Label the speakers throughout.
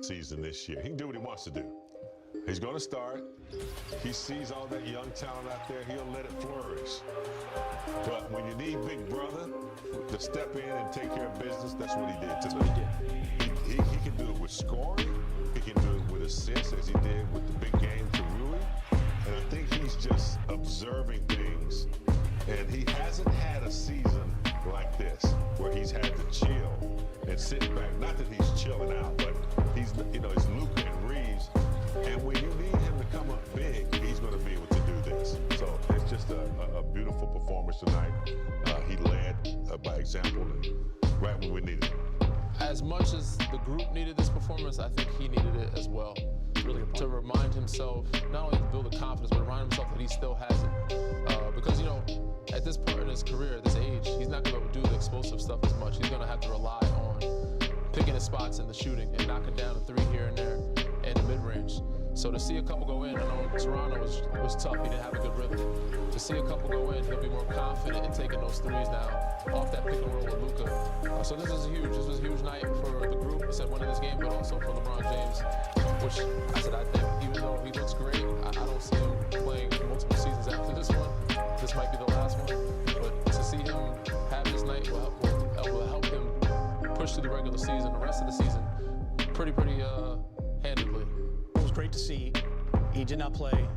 Speaker 1: season this year. He can do what he wants to do. He's going to start. He sees all that young talent out there. He'll let it flourish. But when you need Big Brother to step in and take care of business, that's what he did tonight. He can do it with scoring. He can do it with assists, as he did with the big game to Rui. And I think he's just observing things. And he hasn't had a season like this where he's had to chill and sit back. Not that he's chilling out, but he's, it's Luka and Reeves. And when you need him to come up big, he's going to be able to do this. So it's just a beautiful performance tonight. He led by example and right when we needed it.
Speaker 2: As much as the group needed this performance, I think he needed it as well. Really to remind himself, not only to build the confidence, but remind himself that he still has it. Because, at this point in his career, at this age, he's not going to be able to do the explosive stuff as much. He's going to have to rely on picking his spots in the shooting and knocking down a three here and there in the mid-range. So to see a couple go in, I know Toronto was tough. He didn't have a good rhythm. To see a couple go in, he'll be more confident in taking those threes now off that pick and roll with Luka. So this was a huge night for the group. I said winning this game, but also for LeBron James, which I think even though he looks great, I don't see him playing multiple seasons after this one. This might be the last one, but to see him have this night will help him push through the regular season, the rest of the season, pretty handedly.
Speaker 3: It was great to see. He did not play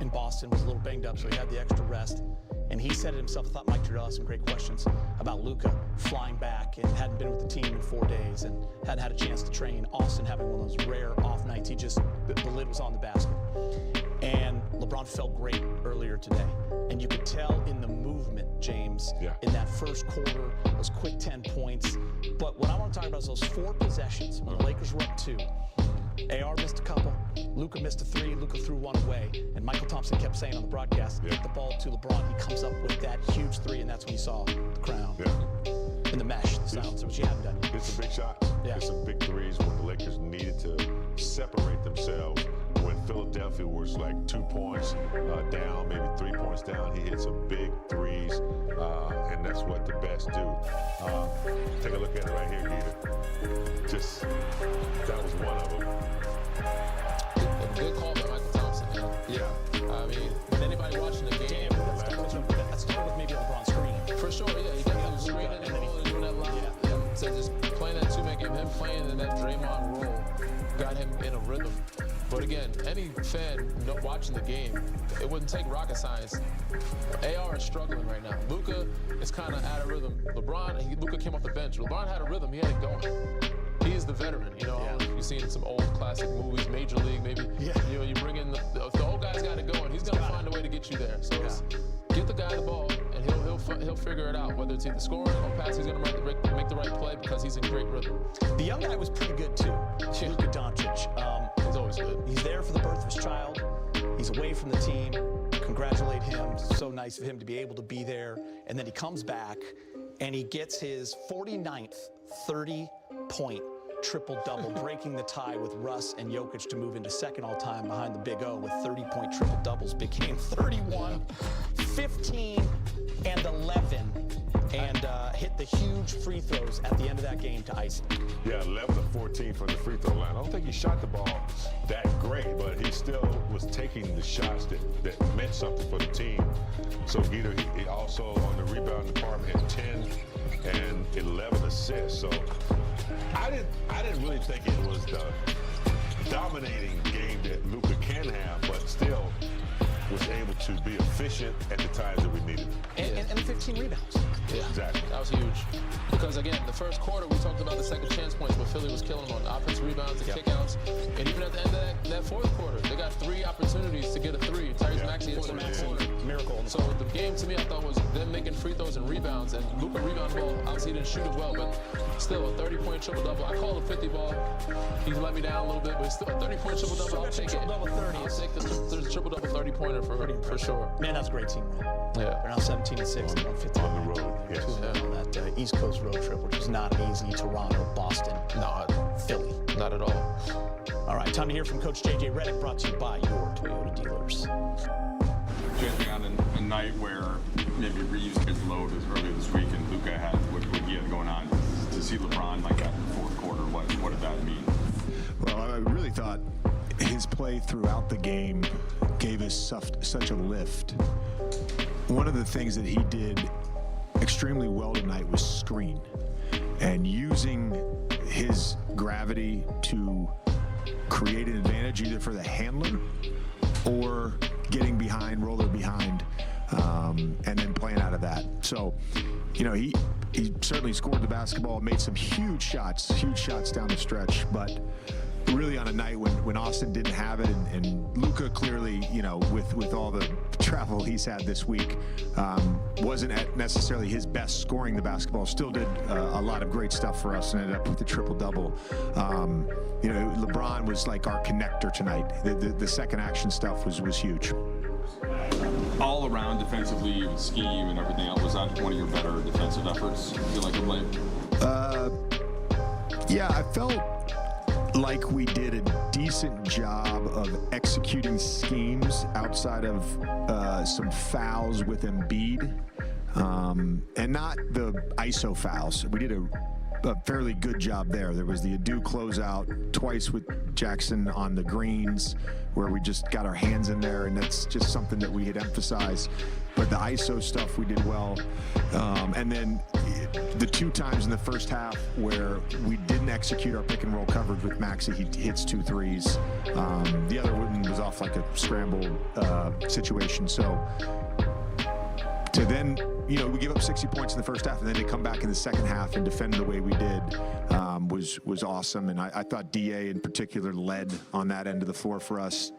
Speaker 3: in Boston, was a little banged up, so he had the extra rest. And he said it himself. I thought Mike Trudell had some great questions about Luka flying back and hadn't been with the team in 4 days and hadn't had a chance to train. Austin having one of those rare off nights. The lid was on the basket. And LeBron felt great earlier today. And you could tell in the movement, James, in that first quarter, those quick 10 points. But what I want to talk about is those 4 possessions when the Lakers were up 2. AR missed a couple, Luka missed a 3, Luka threw 1 away, and Michael Thompson kept saying on the broadcast, get the ball to LeBron, he comes up with that huge 3, and that's when you saw the crown. In the mesh, the sounds, which you haven't done yet.
Speaker 1: It's some big shots. It's some big threes when the Lakers needed to separate themselves. When Philadelphia was like 2 points down, maybe 3 points down, he hit some big threes, and that's what the best do. Take a look at it right here, Gita. That was one of them.
Speaker 2: Good call by Michael Thompson, man. I mean, when anybody watching the game,
Speaker 3: let's start with maybe LeBron screening.
Speaker 2: For sure, he definitely was screening and rolling, doing that line. And so just playing that two-man game, him playing in that Draymond role, got him in a rhythm. But again, any fan watching the game, it wouldn't take rocket science. AR is struggling right now. Luka is kind of out of rhythm. Luka came off the bench. LeBron had a rhythm. He had it going. He is the veteran. You've seen some old classic movies, Major League, maybe. You bring in if the old guy's got it going, he's gonna find a way to get you there. So get the guy the ball, and he'll figure it out. Whether it's either scoring or passing, he's gonna make the right play because he's in great rhythm.
Speaker 3: The young guy was pretty good too. Luka Doncic.
Speaker 2: He's always good.
Speaker 3: He's there for the birth of his child. He's away from the team. Congratulate him. So nice of him to be able to be there. And then he comes back, and he gets his 49th 30-point triple-double, breaking the tie with Russ and Jokic to move into second all-time behind the Big O with 30-point triple-doubles. Became 31, 15, and 11. And hit the huge free throws at the end of that game to ice it.
Speaker 1: 11 of 14 from the free throw line. I don't think he shot the ball that great, but he still was taking the shots that meant something for the team. So Guido, he also on the rebound department had 10 and 11 assists. So I didn't really think it was the dominating game that Luka can have, but still was able to be efficient at the times that we needed it.
Speaker 3: And 15 rebounds.
Speaker 1: Exactly.
Speaker 2: That was huge. Because again, the first quarter, we talked about the second chance points, but Philly was killing on offensive rebounds and kickouts. And even at the end of that fourth quarter, they got 3 opportunities to get a 3. Tyrese Maxey hit one in the corner.
Speaker 3: Miracle.
Speaker 2: So the game to me, I thought was them making free throws and rebounds. And Luka rebounded well. Obviously, he didn't shoot it well, but still a 30-point triple-double. I call it 50 ball. He let me down a little bit, but still a 30-point triple-double. I'll take it.
Speaker 3: Triple-double 30.
Speaker 2: I'll take the triple-double 30-pointer for sure.
Speaker 3: Man, that's a great team. They're now 17-6. They won 15
Speaker 1: on the road.
Speaker 3: On that East Coast road trip, which was not easy. Toronto, Boston, Philly.
Speaker 2: Not at all.
Speaker 3: All right, time to hear from Coach J.J. Redick, brought to you by your Toyota dealers.
Speaker 4: Judging on a night where maybe Reeves his load was earlier this week and Luka had what he had going on, to see LeBron like that in the fourth quarter, what did that mean?
Speaker 5: Well, I really thought his play throughout the game gave us such a lift. One of the things that he did extremely well tonight was screen, and using his gravity to create an advantage either for the handler or getting behind, roller behind, and then playing out of that. So, you know, he certainly scored the basketball, made some huge shots down the stretch, but really on a night when Austin didn't have it, and Luka clearly, you know, with all the travel he's had this week, wasn't at necessarily his best scoring the basketball. Still did a lot of great stuff for us and ended up with a triple-double. You know, LeBron was like our connector tonight. The second action stuff was huge.
Speaker 4: All around defensively, scheme and everything else, was that one of your better defensive efforts, you feel like, of late?
Speaker 5: Yeah, I felt like we did a decent job of executing schemes outside of some fouls with Embiid, and not the ISO fouls. We did a fairly good job there. There was the Adu closeout twice with Jackson on the greens, where we just got our hands in there, and that's just something that we had emphasized. But the ISO stuff we did well, and then the 2 times in the first half where we didn't execute our pick and roll coverage with Maxey, he hits 2 threes. The other one was off like a scramble situation. So to then, you know, we give up 60 points in the first half, and then to come back in the second half and defend the way we did was awesome. And I thought DA in particular led on that end of the floor for us.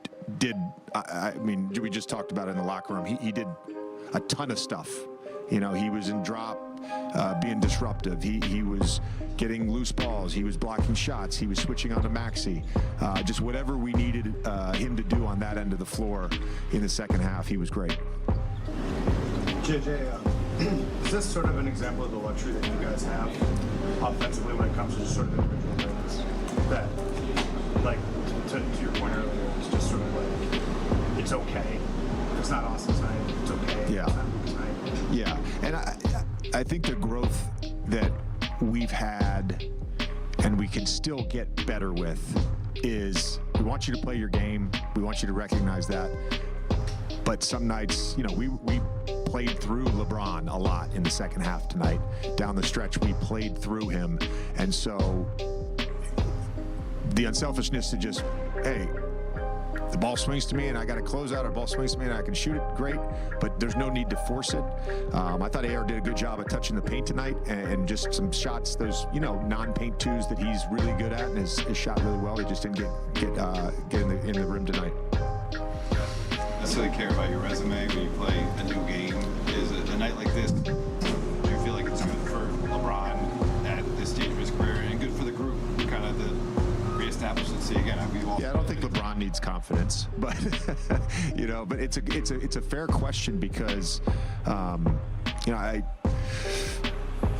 Speaker 5: I mean, we just talked about it in the locker room. He did a ton of stuff. You know, he was in drop, being disruptive. He was getting loose balls. He was blocking shots. He was switching on to Maxey. Just whatever we needed him to do on that end of the floor in the second half, he was great.
Speaker 6: JJ, is this sort of an example of the luxury that you guys have offensively when it comes to just sort of individual things? That, like, to your point earlier, it's just sort of like, it's okay. If it's not Austin's night, it's okay.
Speaker 5: Yeah.
Speaker 6: It's not Luke's night.
Speaker 5: Yeah, and I think the growth that we've had and we can still get better with is we want you to play your game. We want you to recognize that. But some nights, you know, we played through LeBron a lot in the second half tonight. Down the stretch, we played through him. And so the unselfishness to just, hey, the ball swings to me and I got to close out, or ball swings to me and I can shoot it, great, but there's no need to force it. I thought AR did a good job of touching the paint tonight and just some shots, those, you know, non-paint twos that he's really good at and has shot really well. He just didn't get in the rim tonight.
Speaker 7: Necessarily care about your resume when you play a new game. Is it a night like this, do you feel like it's good for LeBron at this stage of his career and good for the group, kind of to reestablish and see again?
Speaker 5: Yeah, I don't think LeBron needs confidence, but you know, but it's a fair question because you know,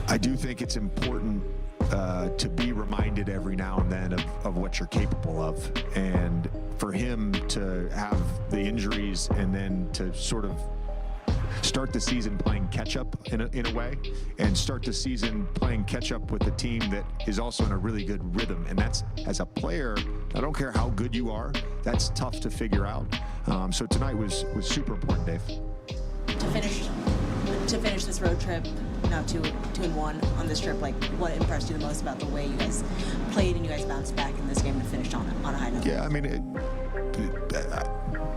Speaker 5: I do think it's important to be reminded every now and then of what you're capable of, and for him to have the injuries and then to sort of start the season playing catch-up in a way, and start the season playing catch-up with a team that is also in a really good rhythm. And that's, as a player, I don't care how good you are, that's tough to figure out. So tonight was super important, Dave.
Speaker 8: To finish this road trip, now 2-1 on this trip, like, what impressed you the most about the way you guys played and you guys bounced back in this game to finish on a high note?
Speaker 5: Yeah, I mean,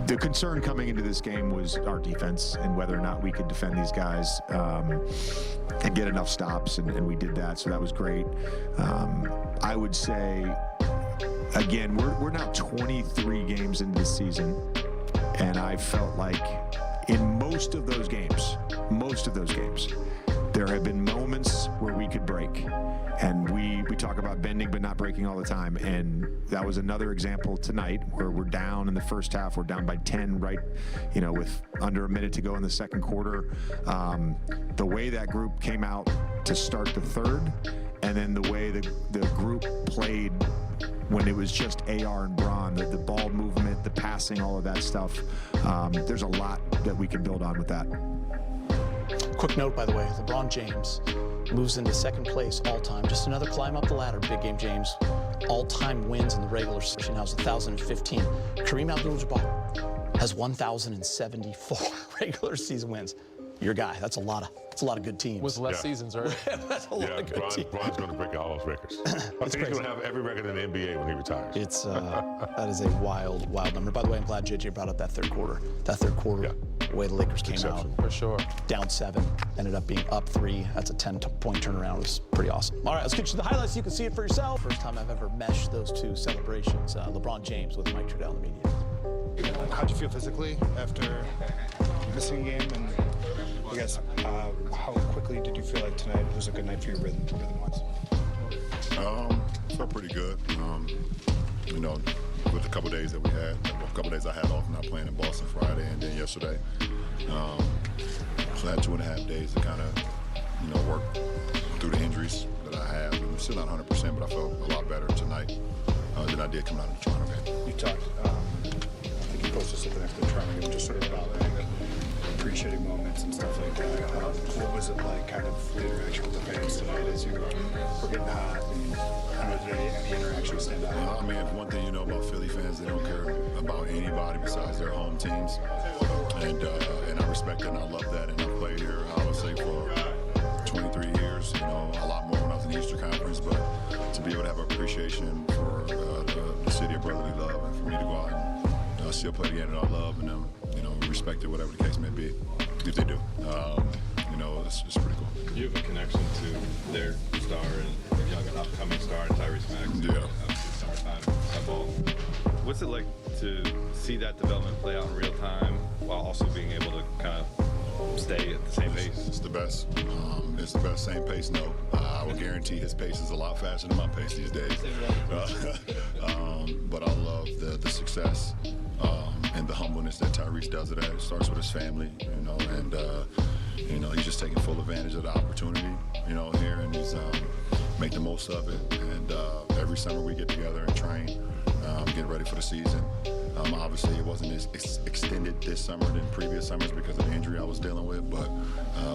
Speaker 5: the concern coming into this game was our defense and whether or not we could defend these guys and get enough stops, and we did that, so that was great. I would say, again, we're now 23 games into the season, and I felt like in most of those games, there have been moments where we could break. And we talk about bending but not breaking all the time. And that was another example tonight where we're down in the first half. We're down by 10, right, you know, with under a minute to go in the second quarter. The way that group came out to start the third, and then the way the group played when it was just AR and Bron, the ball movement, the passing, all of that stuff. There's a lot that we can build on with that.
Speaker 3: Quick note, by the way, LeBron James moves into second place all time. Just another climb up the ladder, Big Game James. all-time wins in the regular season. Now it's 1,015. Kareem Abdul-Jabbar has 1,074 regular season wins. Your guy. That's a lot of good teams.
Speaker 2: With less seasons, right?
Speaker 3: That's a lot of good teams.
Speaker 1: Bron's going to break all those records. I think he's going to have every record in the NBA when he retires.
Speaker 3: It's that is a wild number. By the way, I'm glad JJ brought up that third quarter. The way the Lakers came out.
Speaker 2: For sure.
Speaker 3: Down 7, ended up being up 3. That's a 10-point turnaround. It was pretty awesome. All right, let's get you the highlights so you can see it for yourself. First time I've ever meshed those two celebrations. LeBron James with Mike Trudell in the media.
Speaker 6: How'd you feel physically after missing a game? And I guess how quickly did you feel like tonight was a good night for you rhythm-wise?
Speaker 9: Felt pretty good. You know, with a couple days that we had, a couple days I had off, not playing in Boston Friday and then yesterday. So I had 2.5 days to kind of, you know, work through the injuries that I have. I'm still not 100%, but I felt a lot better tonight than I did coming out of the Toronto game.
Speaker 6: You talked, I think you posted something after the Toronto game, just sort of about like appreciating moments and stuff like that. What was it like, kind of the interaction with the fans tonight as you were getting hot? And did any interaction stand out?
Speaker 9: I mean, if one thing you know about Philly fans, they don't care about anybody besides their home teams, and I respect that and I love that. And I've played here, I would say, for 23 years. You know, a lot more when I was in the Eastern Conference, but to be able to have appreciation for the city of brotherly love, and for me to go out and still play the game that I love, and you know, respect it, whatever the case may be, if they do. You know, it's pretty cool.
Speaker 7: You have a connection to their star and young and upcoming star, Tyrese Maxey.
Speaker 9: Yeah.
Speaker 7: Summertime football. What's it like to see that development play out in real time while also being able to kind of stay at the same pace?
Speaker 9: It's the best. It's the best. Same pace, no. I would guarantee his pace is a lot faster than my pace these days. But I love the success and the humbleness that Tyrese does it at. It starts with his family, you know, and you know, he's just taking full advantage of the opportunity, you know, here, and he's make the most of it. And every summer we get together and train, get ready for the season. Obviously, it wasn't as extended this summer than previous summers because of the injury I was dealing with, but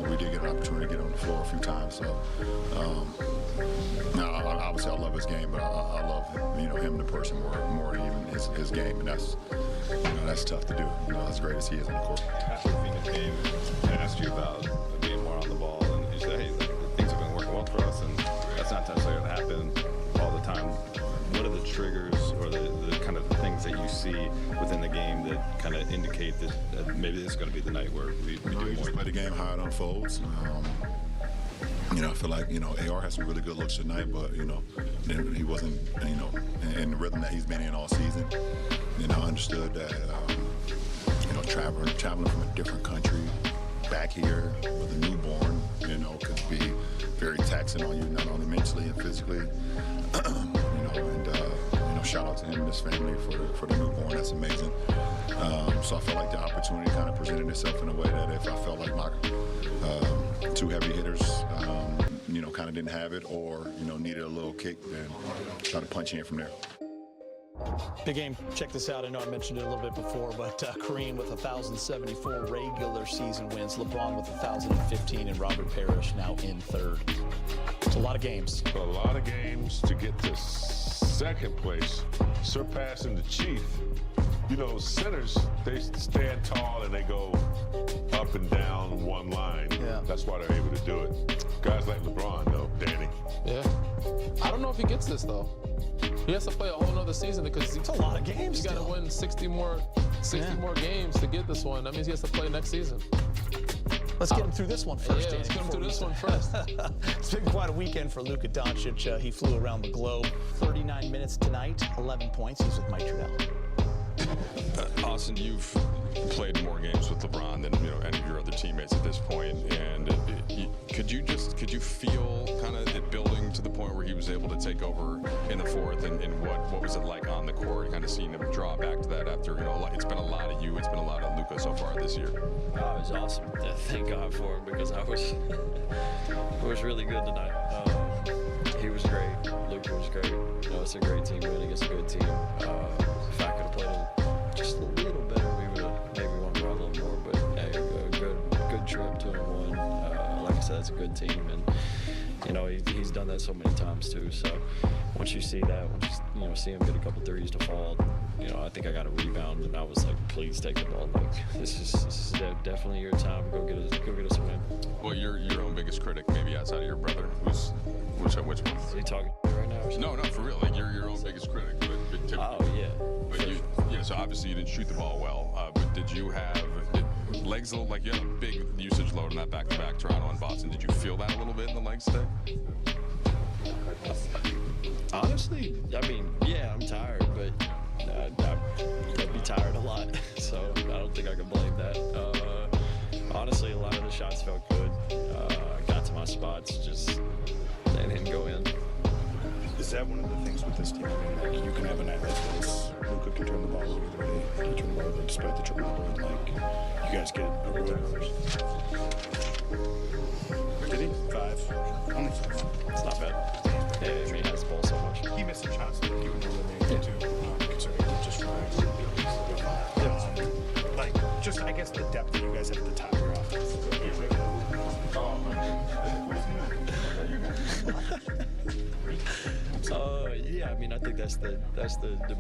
Speaker 9: we did get an opportunity to get on the floor a few times. So, now, obviously, I love his game, but I love him, you know, him the person more than even his game, and that's tough to do. You know, as great as he is on the court.
Speaker 7: After the Phoenix game, I asked you about being more on the ball, and you said, hey, things have been working well for us, and that's not necessarily going to happen all the time. What are the triggers or the kind of things that you see within the game that kind of indicate that maybe this is going to be the night where we do more?
Speaker 9: Just play the game how it unfolds. You know, I feel like, you know, AR has some really good looks tonight, but, you know, he wasn't, you know, in the rhythm that he's been in all season. You know, I understood that, you know, traveling from a different country back here with a newborn, you know, could be very taxing on you, not only mentally and physically. You know, and, you know, shout out to him and his family for the newborn. That's amazing. So I felt like the opportunity kind of presented itself in a way that if I felt like my two heavy hitters, you know, kind of didn't have it or, you know, needed a little kick, then try to punch in from there.
Speaker 3: Big game. Check this out. I know I mentioned it a little bit before, but Kareem with 1,074 regular season wins, LeBron with 1,015, and Robert Parrish now in third. It's a lot of games.
Speaker 1: A lot of games to get to second place, surpassing the Chief. You know, centers, they stand tall and they go up and down one line.
Speaker 3: Yeah.
Speaker 1: That's why they're able to do it. Guys like LeBron, though, Danny.
Speaker 2: Yeah. I don't know if he gets this, though. He has to play a whole nother season because
Speaker 3: It's a lot of games.
Speaker 2: you got to
Speaker 3: still.
Speaker 2: win 60 more games to get this one. That means he has to play next season.
Speaker 3: Let's get him through this one first,
Speaker 2: Yeah, let's
Speaker 3: Danny,
Speaker 2: get him through
Speaker 3: before
Speaker 2: this
Speaker 3: we
Speaker 2: one
Speaker 3: start.
Speaker 2: first.
Speaker 3: It's been quite a weekend for Luka Doncic. He flew around the globe. 39 minutes tonight, 11 points. He's with Mike Trudell.
Speaker 4: Austin, you've played more games with LeBron than any of your other teammates at this point, and could you feel kind of it building to the point where he was able to take over in the fourth, and what was it like on the court, kind of seeing him draw back to that after it's been a lot of you, it's been a lot of Luka so far this year.
Speaker 10: Oh, it was awesome. Thank God for him because I was really good tonight. He was great. Luka was great. It's a great team win against a good team. If I could have played just a little better, we would have maybe won by a little more. But hey, a good trip, 2-1. Like I said, it's a good team, and he's done that so many times too. So once you see that, see him get a couple threes to fall. I think I got a rebound, and I was like, please take the ball. Like, this is definitely your time. Go get us a win.
Speaker 4: Well, you're your own biggest critic, maybe outside of your brother. Which one?
Speaker 10: Is he talking to me right now? Or something?
Speaker 4: No, for real. Like, you're your own biggest critic. But typically,
Speaker 10: Oh, yeah.
Speaker 4: But so obviously you didn't shoot the ball well. But did you have legs? Like, you had a big usage load on that back-to-back Toronto and Boston. Did you feel that a little bit in the legs today?
Speaker 10: Honestly, I mean, yeah, I'm tired, but I'd be tired a lot, so I don't think I can blame that. Honestly, a lot of the shots felt good. I got to my spots, just they didn't go in.
Speaker 6: Is that one of the things with this team? I mean, like, you can have a night like this. Luka can turn the ball over the way he turned the ball over despite the triple double. Like, you guys get a road numbers. Did he? 5. Only 5.
Speaker 10: It's not bad. Yeah, I mean, he has the ball so much.
Speaker 6: He missed some shots that you would eliminate too, considering he just relaxed. Like, just I guess the depth that you guys have at the top of your offense.
Speaker 10: Yeah, I mean, I think that's the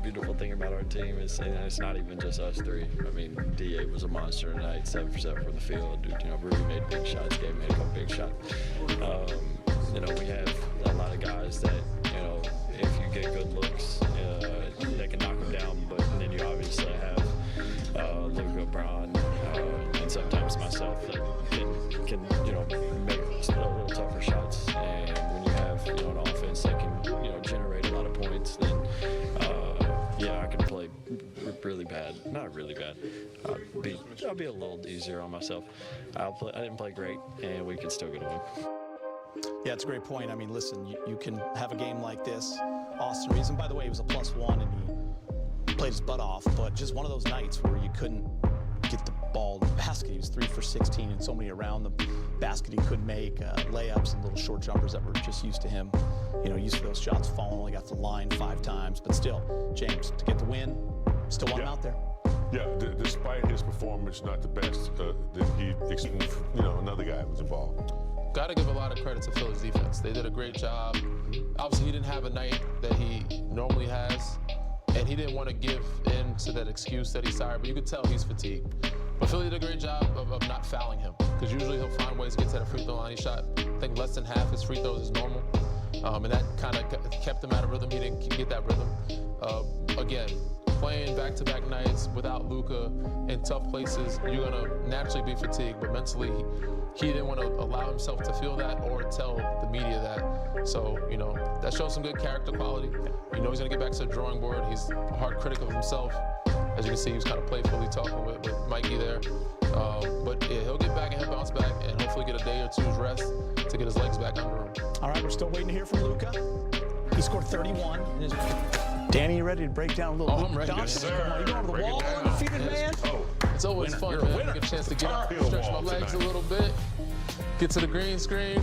Speaker 10: beautiful thing about our team is, and it's not even just us three. I mean, DA was a monster tonight, 7 for 7 from the field. Rudy made big shots, Gabe made a couple big shots. We have a lot of guys that, if you get good looks, they can knock them down. But then you obviously have Luka, Bron, and sometimes myself that can make a little tougher shots. And when you have an offense that can generate a lot of points, then I can play really bad. Not really bad. I'll be a little easier on myself. I didn't play great, and we can still get a win.
Speaker 3: Yeah, it's a great point. I mean, listen, you can have a game like this. Austin Reeves, and by the way, he was a +1 and he played his butt off, but just one of those nights where you couldn't get the ball in the basket. He was 3 for 16 and so many around the basket he could make, layups and little short jumpers that were just used to him. Used to those shots falling, only got to the line 5 times, but still, James, to get the win, still want him out there.
Speaker 1: Yeah, despite his performance not the best, that he, another guy was involved.
Speaker 2: Got to give a lot of credit to Philly's defense. They did a great job. Obviously, he didn't have a night that he normally has, and he didn't want to give in to that excuse that he's tired, but you could tell he's fatigued. But Philly did a great job of not fouling him, because usually he'll find ways to get to the free throw line. He shot, I think, less than half his free throws is normal, and that kind of kept him out of rhythm. He didn't get that rhythm. Again, playing back-to-back nights without Luka in tough places, you're going to naturally be fatigued, but mentally, he didn't want to allow himself to feel that or tell the media that. So, that shows some good character quality. He's going to get back to the drawing board. He's a hard critic of himself. As you can see, he was kind of playfully talking with Mikey there. But yeah, he'll get back and he'll bounce back and hopefully get a day or two's rest to get his legs back under him.
Speaker 3: All right, we're still waiting to hear from Luka. He scored 31. Danny, you ready to break down a little
Speaker 2: I'm ready.
Speaker 3: Yes,
Speaker 1: sir.
Speaker 3: You going to the
Speaker 1: Break it
Speaker 3: wall,
Speaker 1: down.
Speaker 3: undefeated man?
Speaker 2: It's always fun,
Speaker 1: You're a
Speaker 2: man.
Speaker 1: winner.
Speaker 2: Get a chance to get up,
Speaker 1: Tar Heel
Speaker 2: stretch my
Speaker 1: wall
Speaker 2: legs
Speaker 1: tonight.
Speaker 2: a little bit, get to the green screen,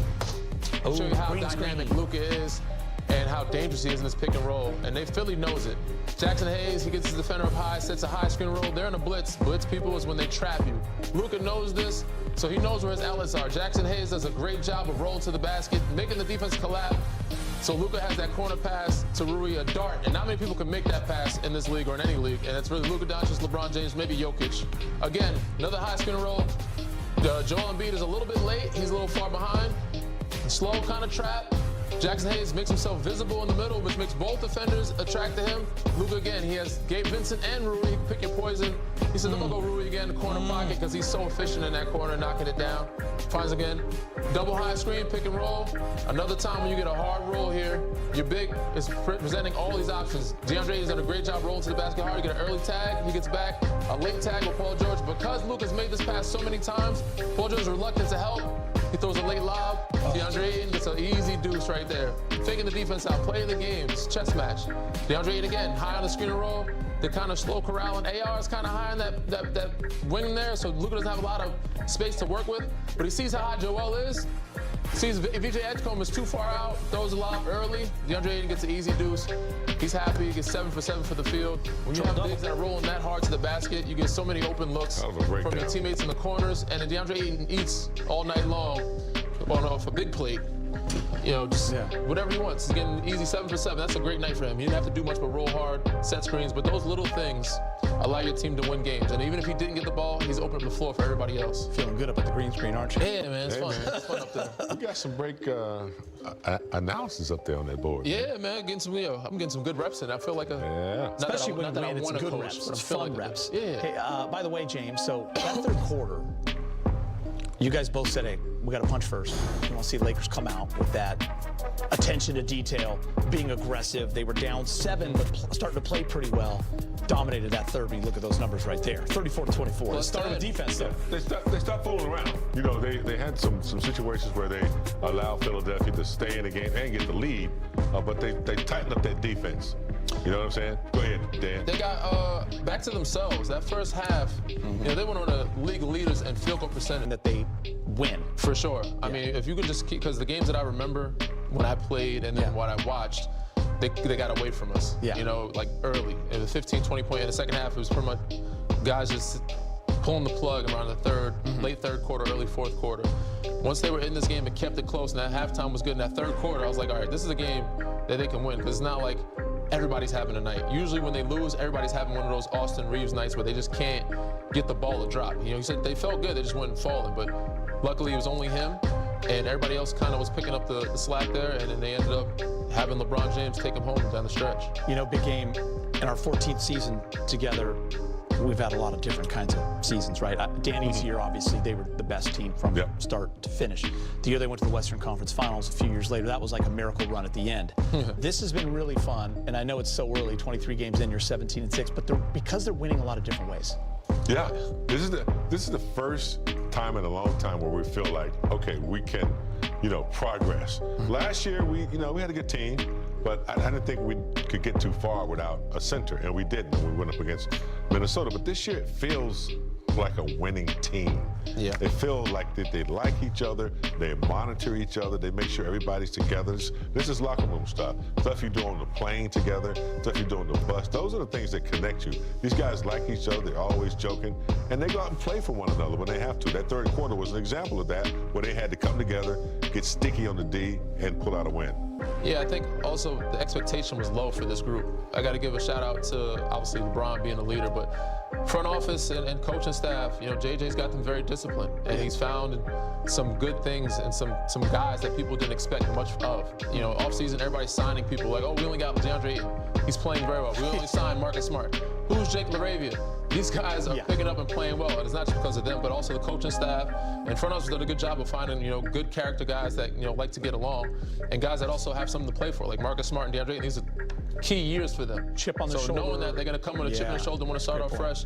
Speaker 2: show you how
Speaker 3: green
Speaker 2: dynamic
Speaker 3: screen.
Speaker 2: Luka is and how dangerous he is in this pick and roll. And Philly knows it. Jackson Hayes, he gets his defender up high, sets a high screen roll. They're in a blitz. Blitz people is when they trap you. Luka knows this, so he knows where his outlets are. Jackson Hayes does a great job of rolling to the basket, making the defense collapse. So Luka has that corner pass to Rui, a dart, and not many people can make that pass in this league or in any league, and it's really Luka Doncic, LeBron James, maybe Jokic. Again, another high screen roll. Joel Embiid is a little bit late. He's a little far behind. Slow kind of trap. Jackson Hayes makes himself visible in the middle, which makes both defenders attract to him. Luka again, he has Gabe Vincent and Rui. He can pick your poison. He says, I'm going to go Rui again in the corner pocket because he's so efficient in that corner, knocking it down. Finds again. Double high screen, pick and roll. Another time when you get a hard roll here, your big is presenting all these options. DeAndre has done a great job rolling to the basket hard. You get an early tag, he gets back. A late tag with Paul George. Because Luka's made this pass so many times, Paul George is reluctant to help. He throws a late lob. DeAndre Ayton gets an easy deuce right there. Faking the defense out, playing the game. It's chess match. DeAndre Ayton again, high on the screen and roll. They kind of slow corral, and AR is kind of high on that wing there, so Luka doesn't have a lot of space to work with. But he sees how high Joel is. Sees VJ Edgecombe is too far out, throws a lob early. DeAndre Ayton gets an easy deuce. He's happy, he gets 7 for 7 for the field. When you have bigs that are rolling that hard to the basket, you get so many open looks
Speaker 1: That was a
Speaker 2: from
Speaker 1: breakdown.
Speaker 2: your teammates in the corners, and then DeAndre Ayton eats all night long off a big plate. just whatever he wants. He's getting easy 7 for 7. That's a great night for him. He didn't have to do much but roll hard, set screens. But those little things allow your team to win games. And even if he didn't get the ball, he's opened up the floor for everybody else.
Speaker 3: Feeling good up at the green screen, aren't you?
Speaker 2: Yeah, man, it's fun. Man. It's fun up there.
Speaker 1: You got some break announcers up there on that board.
Speaker 2: Yeah, man, I'm getting some good reps in. I feel like
Speaker 3: especially when you win, it's some good reps, some fun reps. Yeah. Hey, by the way, James, so that third quarter, you guys both said, hey, we got to punch first. You want to see the Lakers come out with that attention to detail, being aggressive. They were down 7, but starting to play pretty well. Dominated that third. When you look at those numbers right there, 34-24. Let's start with defense, though.
Speaker 1: They stopped fooling around. They had some situations where they allowed Philadelphia to stay in the game and get the lead, but they tightened up that defense. You know what I'm saying? Go ahead, Dan.
Speaker 2: They got back to themselves. That first half, they went on the league leaders and field goal percentage.
Speaker 3: That they win.
Speaker 2: For sure. I mean, if you could just keep, because the games that I remember when I played and then what I watched, they got away from us.
Speaker 3: Yeah.
Speaker 2: Like early. It was 15, 20 point. In the second half, it was pretty much guys just pulling the plug around the late third quarter, early fourth quarter. Once they were in this game, it kept it close, and that halftime was good. In that third quarter, I was like, all right, this is a game that they can win, because it's not like everybody's having a night. Usually when they lose, everybody's having one of those Austin Reeves nights where they just can't get the ball to drop. He said they felt good, they just weren't falling, but luckily it was only him, and everybody else kind of was picking up the slack there, and then they ended up having LeBron James take him home down the stretch. Big game, in our 14th season together, we've had a lot of different kinds of seasons, right? Danny's year, obviously, they were the best team from start to finish. The year they went to the Western Conference Finals a few years later, that was like a miracle run at the end. This has been really fun, and I know it's so early, 23 games in, you're 17-6, but because they're winning a lot of different ways.
Speaker 1: Yeah, this is the first time in a long time where we feel like, okay, we can, progress. Last year, we had a good team, but I didn't think we could get too far without a center, and we didn't when we went up against Minnesota. But this year, it feels like a winning team. Yeah. It feels like they like each other, they monitor each other, they make sure everybody's together. This is locker room stuff you do on the plane together, stuff you do on the bus. Those are the things that connect you. These guys like each other, they're always joking, and they go out and play for one another when they have to. That third quarter was an example of that, where they had to come together, get sticky on the D, and pull out a win.
Speaker 2: Yeah, I think also the expectation was low for this group. I got to give a shout out to obviously LeBron being a leader, but front office and coaching staff, JJ's got them very disciplined, and he's found some good things and some guys that people didn't expect much of. Off season, everybody's signing people like, oh, we only got DeAndre Ayton. He's playing very well. We only signed Marcus Smart. Who's Jake LaRavia? These guys are picking up and playing well, and it's not just because of them, but also the coaching staff and front office did a good job of finding, good character guys that, like to get along, and guys that also have something to play for, like Marcus Smart and DeAndre Ayton. These are key years for them.
Speaker 3: Chip on the shoulder.
Speaker 2: So knowing that they're going to come with a chip on their shoulder and want to start off fresh.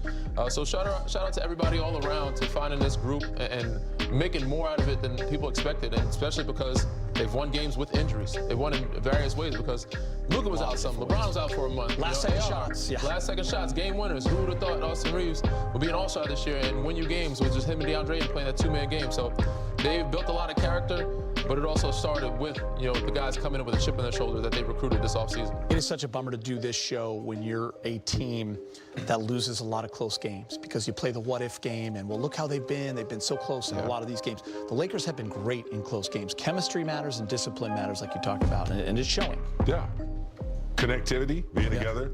Speaker 2: So shout out to everybody all around to finding this group and making more out of it than people expected, and especially because they've won games with injuries. They won in various ways because Luka was out some, LeBron was out for a month.
Speaker 3: Last second shots. Yeah.
Speaker 2: Last second shots, game winners. Who would have thought Austin Reeves would be an all-star this year and win you games with just him and DeAndre Ayton playing that two-man game. So they've built a lot of character, but it also started with, the guys coming in with a chip on their shoulder that they recruited this offseason.
Speaker 3: It is such a bummer to do this show when you're a team that loses a lot of close games because you play the what-if game and, look how they've been. They've been so close in a lot of these games. The Lakers have been great in close games. Chemistry matters and discipline matters, like you talked about, and it's showing.
Speaker 1: Yeah. Connectivity, being together,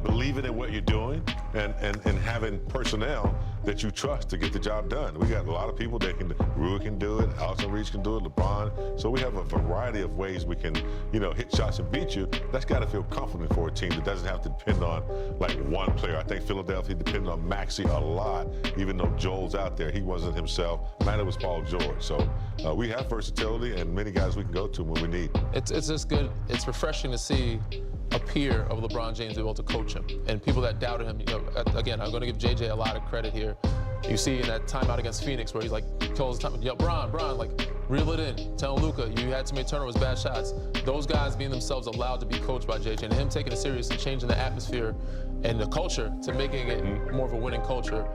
Speaker 1: believing in what you're doing, and having personnel that you trust to get the job done. We got a lot of people that Rui can do it, Austin Reeves can do it, LeBron. So we have a variety of ways we can, hit shots and beat you. That's got to feel comforting for a team that doesn't have to depend on like one player. I think Philadelphia depended on Maxey a lot, even though Joel's out there. He wasn't himself. Man, it was Paul George. So we have versatility and many guys we can go to when we need.
Speaker 2: It's just good. It's refreshing to see a peer of LeBron James able to coach him, and people that doubted him. Again, I'm going to give JJ a lot of credit here. You see in that timeout against Phoenix where he's like, calls the time, Bron, like, reel it in. Tell Luka, you had too many turnovers, bad shots. Those guys being themselves allowed to be coached by JJ, and him taking it serious and changing the atmosphere and the culture to making it more of a winning culture.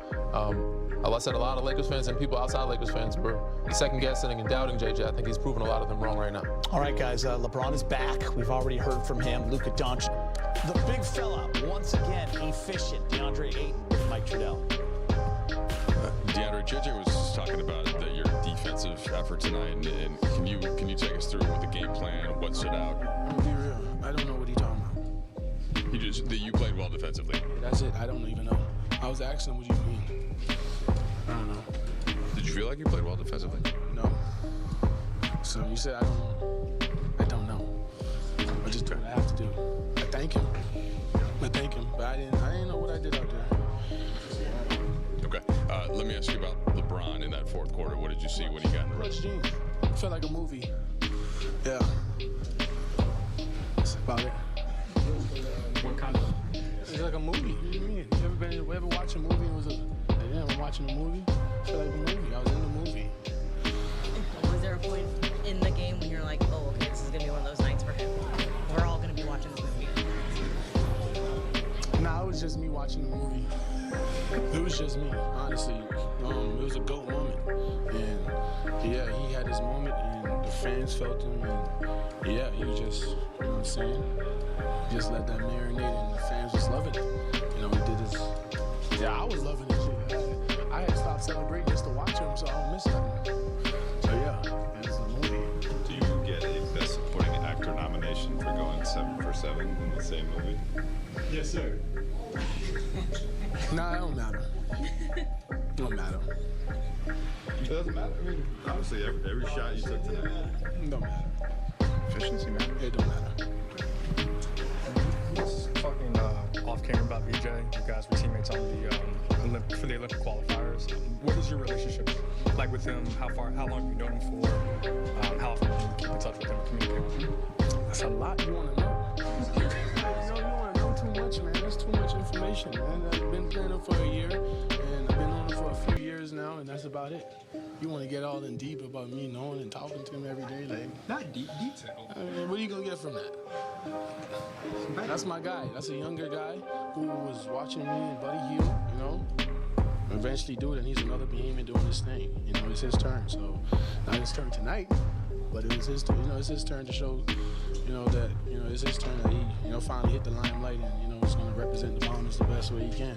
Speaker 2: Like I said, a lot of Lakers fans and people outside Lakers fans were second-guessing and doubting JJ. I think he's proven a lot of them wrong right now.
Speaker 3: All right, guys, LeBron is back. We've already heard from him. Luka Doncic, the big fella, once again, efficient. DeAndre Ayton with Mike Trudell.
Speaker 4: DeAndre, JJ was just talking about your defensive effort tonight, and can you take us through with the game plan, what stood out?
Speaker 11: I'm gonna be real. I don't know what he's talking about.
Speaker 4: You played well defensively.
Speaker 11: That's it. I don't even know. I was asking him, what do you mean? I don't know.
Speaker 4: Did you feel like you played well defensively?
Speaker 11: No. So you said I don't know. I don't know. I just do what I have to do. I thank him. But I didn't know what I did out there.
Speaker 4: Okay. Let me ask you about LeBron in that fourth quarter. What did you see when he got in the
Speaker 11: Clutch
Speaker 4: rest?
Speaker 11: jeans. Felt like a movie. Yeah. That's about it.
Speaker 6: What kind of?
Speaker 11: It's like a movie. What do you mean? You ever watch a movie and it was I'm watching a movie? It felt like a movie. I was in the movie.
Speaker 8: Was there a point in the game when you're like, oh, okay, this is gonna be one of those nights for him? We're all gonna be watching this movie.
Speaker 11: Nah, it was just me watching the movie. It was just me, honestly. It was a GOAT moment. And yeah, he had his moment and the fans felt him. And yeah, he was just, you know what I'm saying? Just let that marinate and the fans was loving it. You know, he did his, yeah, I was loving it shit. I had stopped celebrating just to watch him, so I don't miss nothing. So yeah, it's a movie.
Speaker 7: Do you get a Best Supporting Actor nomination for going 7 for 7 in the same movie?
Speaker 6: Yes, sir.
Speaker 11: Nah, it don't matter. It don't matter.
Speaker 7: It doesn't matter. I mean, obviously, every shot you took tonight.
Speaker 11: It don't matter.
Speaker 6: Efficiency, man.
Speaker 11: It don't matter.
Speaker 12: Just talking off camera about VJ. You guys were teammates on the for the Olympic qualifiers. What is your relationship like with him? How long have you known him for? How often do you keep in touch with him, communicate with him?
Speaker 11: That's a lot you want to know. You want to know too much, man. That's too much information, man. I've been playing him for a year, and I've been on him for a few years now, and that's about it. You want to get all in deep about me knowing and talking to him every day, like
Speaker 12: Not deep detail.
Speaker 11: I mean, what are you gonna get from that? That's my guy. That's a younger guy who was watching me and Buddy heal, you know. Eventually do it, and he's another behemoth doing his thing. You know, it's his turn. So not his turn tonight, but it was his turn. You know, it's his turn to show, you know, that it's his turn that he, finally hit the limelight, and he's going to represent the Bombers the best way he can.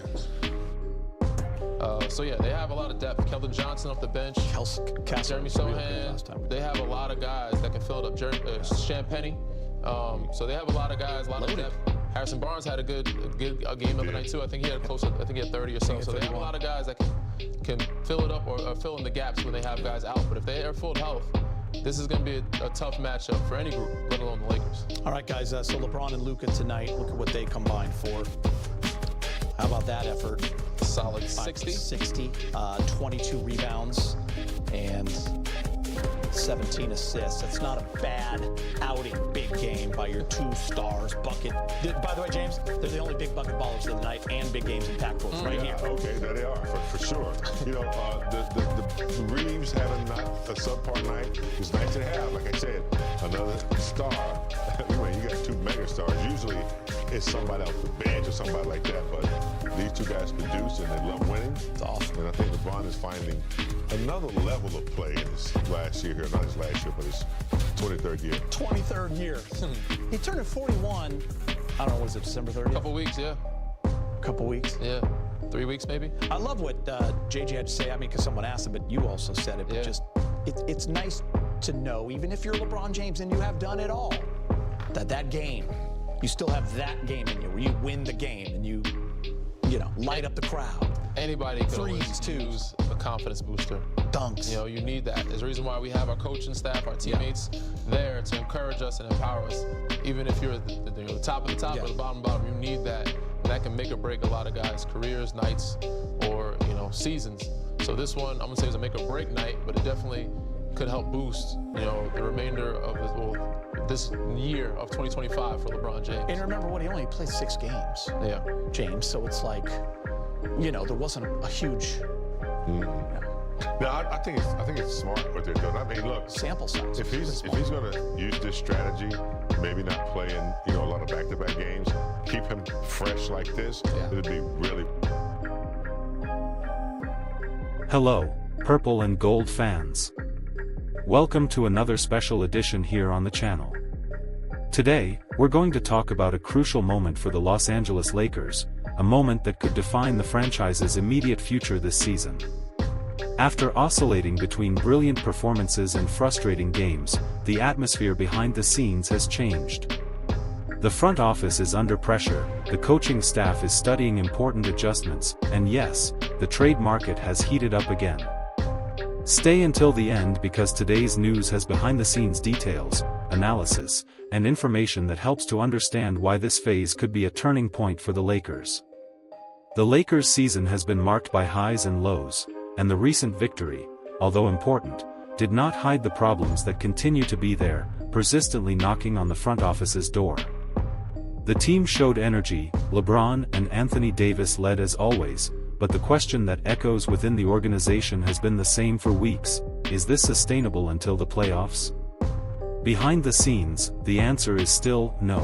Speaker 2: So yeah, they have a lot of depth. Keldon Johnson off the bench, Jeremy Sohan. They have a lot of guys that can fill it up. Champagny. So they have a lot of guys, a lot of depth. Harrison Barnes had a good game the other night too. I think he had close. I think he had 30 or so. So they have a lot of guys that can fill it up or fill in the gaps when they have guys out. But if they are full health, this is going to be a tough matchup for any group, let alone the Lakers.
Speaker 3: All right, guys. So LeBron and Luka tonight. Look at what they combined for. How about that effort?
Speaker 2: Solid 60.
Speaker 3: 22 rebounds and 17 assists. That's not a bad outing. Big game by your two stars. Bucket. By the way, James, they're the only big bucket ballers of the night and big games impactful right here.
Speaker 1: Okay, there they are for sure. The Reeves having not a subpar night is nice to have. Like I said, another star. You got two mega stars. Usually it's somebody off the bench or somebody like that, but these two guys produce and they love winning.
Speaker 3: It's awesome.
Speaker 1: And I think LeBron is finding another level of play in his last year here. Not his last year, but his 23rd year.
Speaker 3: 23rd year. He turned 41. I don't know, was it December 30th?
Speaker 2: Couple weeks, yeah.
Speaker 3: Couple weeks?
Speaker 2: Yeah. 3 weeks maybe.
Speaker 3: I love what JJ had to say. I mean, because someone asked him, but you also said it. But
Speaker 2: Yeah.
Speaker 3: just, it's nice to know, even if you're LeBron James and you have done it all, that game, you still have that game in you where you win the game and you light up the crowd.
Speaker 2: Anybody could always
Speaker 3: Threes, too.
Speaker 2: use a confidence booster.
Speaker 3: Dunks.
Speaker 2: You need that. There's a reason why we have our coaching staff, our teammates there to encourage us and empower us. Even if you're the top of the top or the bottom, you need that. That can make or break a lot of guys' careers, nights, or seasons. So this one, I'm gonna say, is a make or break night, but it definitely could help boost the remainder of this year of 2025 for LeBron James.
Speaker 3: And remember what, he only played 6 games.
Speaker 2: Yeah.
Speaker 3: James, so it's like, there wasn't a huge
Speaker 1: No, I think it's smart what they're doing. I mean, look,
Speaker 3: sample size.
Speaker 1: if he's going to use this strategy, maybe not playing a lot of back-to-back games, keep him fresh like this, it'd be really.
Speaker 13: Hello, purple and gold fans. Welcome to another special edition here on the channel. Today, we're going to talk about a crucial moment for the Los Angeles Lakers, a moment that could define the franchise's immediate future this season. After oscillating between brilliant performances and frustrating games, the atmosphere behind the scenes has changed. The front office is under pressure, the coaching staff is studying important adjustments, and yes, the trade market has heated up again. Stay until the end because today's news has behind-the-scenes details, analysis, and information that helps to understand why this phase could be a turning point for the Lakers. The Lakers' season has been marked by highs and lows, and the recent victory, although important, did not hide the problems that continue to be there, persistently knocking on the front office's door. The team showed energy, LeBron and Anthony Davis led as always, but the question that echoes within the organization has been the same for weeks: is this sustainable until the playoffs? Behind the scenes, the answer is still no.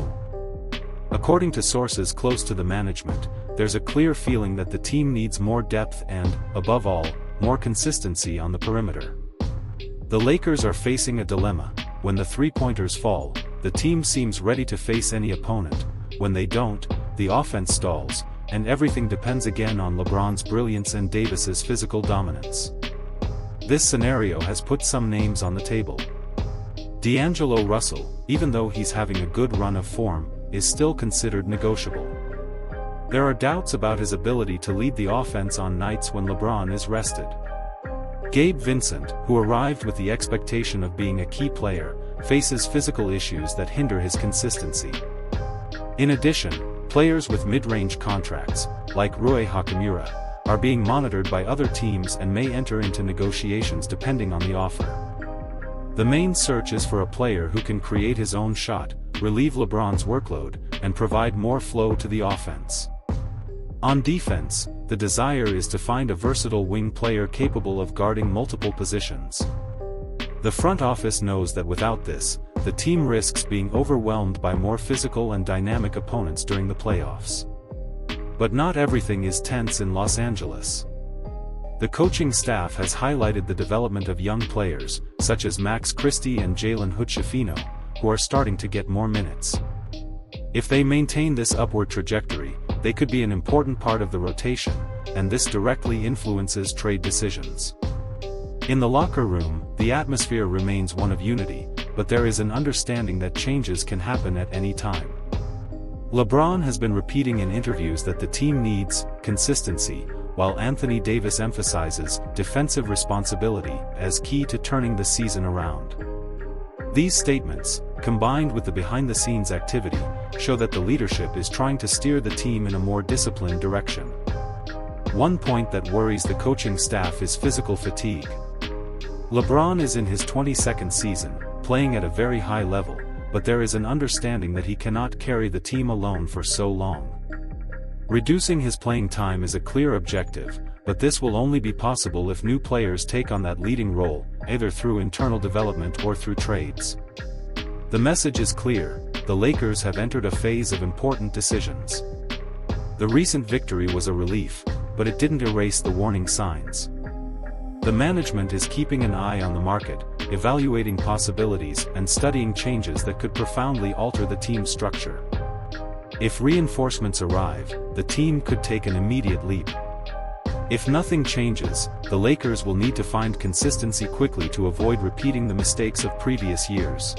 Speaker 13: According to sources close to the management, there's a clear feeling that the team needs more depth and, above all, more consistency on the perimeter. The Lakers are facing a dilemma. When the three-pointers fall, the team seems ready to face any opponent. When they don't, the offense stalls, and everything depends again on LeBron's brilliance and Davis's physical dominance. This scenario has put some names on the table. D'Angelo Russell, even though he's having a good run of form, is still considered negotiable. There are doubts about his ability to lead the offense on nights when LeBron is rested. Gabe Vincent, who arrived with the expectation of being a key player, faces physical issues that hinder his consistency. In addition, players with mid-range contracts, like Rui Hachimura, are being monitored by other teams and may enter into negotiations depending on the offer. The main search is for a player who can create his own shot, relieve LeBron's workload, and provide more flow to the offense. On defense, the desire is to find a versatile wing player capable of guarding multiple positions. The front office knows that without this, the team risks being overwhelmed by more physical and dynamic opponents during the playoffs. But not everything is tense in Los Angeles. The coaching staff has highlighted the development of young players, such as Max Christie and Jalen Hood-Schifino, who are starting to get more minutes. If they maintain this upward trajectory, they could be an important part of the rotation, and this directly influences trade decisions. In the locker room, the atmosphere remains one of unity, but there is an understanding that changes can happen at any time. LeBron has been repeating in interviews that the team needs consistency, while Anthony Davis emphasizes defensive responsibility as key to turning the season around. These statements, combined with the behind-the-scenes activity, show that the leadership is trying to steer the team in a more disciplined direction. One point that worries the coaching staff is physical fatigue. LeBron is in his 22nd season, playing at a very high level, but there is an understanding that he cannot carry the team alone for so long. Reducing his playing time is a clear objective, but this will only be possible if new players take on that leading role, either through internal development or through trades. The message is clear: the Lakers have entered a phase of important decisions. The recent victory was a relief, but it didn't erase the warning signs. The management is keeping an eye on the market, evaluating possibilities and studying changes that could profoundly alter the team's structure. If reinforcements arrive, the team could take an immediate leap. If nothing changes, the Lakers will need to find consistency quickly to avoid repeating the mistakes of previous years.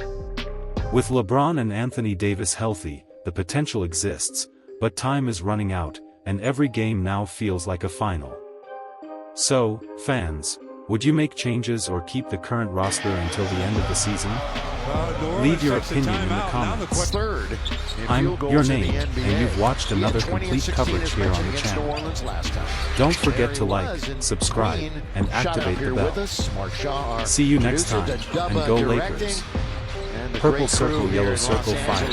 Speaker 13: With LeBron and Anthony Davis healthy, the potential exists, but time is running out, and every game now feels like a final. So, fans, would you make changes or keep the current roster until the end of the season? Leave your opinion in the comments. I'm your name, and you've watched another complete coverage here on the channel. Don't forget to like, subscribe, and activate the bell. See you next time, and go Lakers. Purple circle, yellow circle, fire.